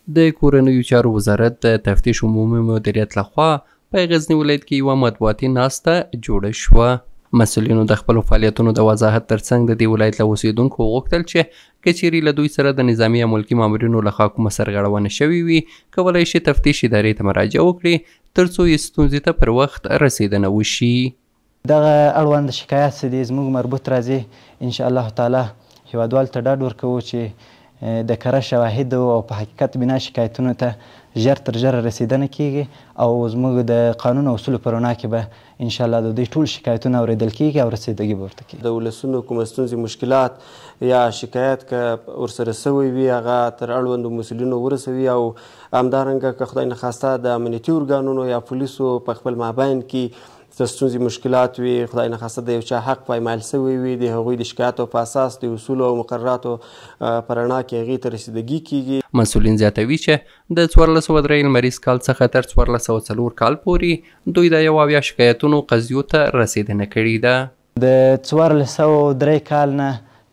د کورنیو چارو وزارت د تفتیش عمومي مدیریت لخوا په غزني ولایت کې یوه مطبوعاتي ناسته جوړه شوه. مسؤلینو د خپلو فعالیتونو د وضاحت ترڅنګ د دې ولایت له اوسیدونکو وغوښتل چې که چیرې له دوی سره د نظامي یا ملکي مامورینو له خوا کومه سرغړونه شوې وي کولی شي تفتیش ادارې ته مراجعه وکړي ترڅو یې ستونزې ته پر وخت رسیدنه وشي. دغه اړوند شکایت چې دی زموږ مربوط راځي انشاءالله تعالی هیوادوالو ته ډاډ ورکوو چې د کره شواهدو او په حقیقت بنا شکایتونو ته ژر تر ژره رسیدنه کیږي او زموږ د قانون او اصولو په رڼا کې به انشاءالله د دوی ټول شکایتونه اوریدل کیږي او رسیدګي به ورته کیږي. د ولسونو کومه ستونزې مشکلات یا شکایت که ورسره سوی وي هغه تر اړوندو مسؤلینو ورسوي او همدارنګه که خدای نخواسته د امنیتي ارګانونو یا پولیسو په خپل مابین کې د ستونزې مشکلات وي خدای نخواسته د یو چا حق پایمال سوی وي د هغوی د شکایاتو په اساس د اصولو او مقرراتو په رڼا کې هغې ته رسیدګي کیږي. مسؤلین زیاتوي چې د 1403 لمریز کال څخه تر 1404 کال پورې دوی د 71 شکایتونو قضیو ته رسیدنه کړې ده. د 1403 کال نه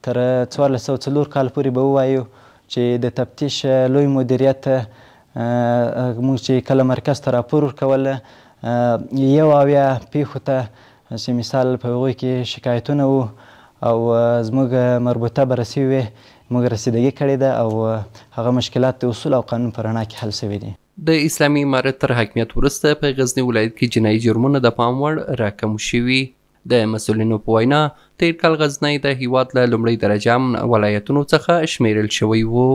تر 1404 کال پورې به ووایو چې د تفتیش لوی مدیریت موږ چې کله مرکز ته راپور ورکوله 71 پیښو ته چې مثال په هغوی کې شکایتونه وو او زموږ مربوطه بررسي وې موږ رسیدګي کړې ده او هغه مشکلات د اصول او قانون په رڼا کې حل سوي دي. د اسلامي امارت تر حاکمیت وروسته په غزني ولایت کې جنایي جرمونه د پام وړ راکم شوي. د مسؤلینو په وینا تیر کال غزنی د هیواد له لومړۍ درجه ولایتونو څخه شمیرل شوی و.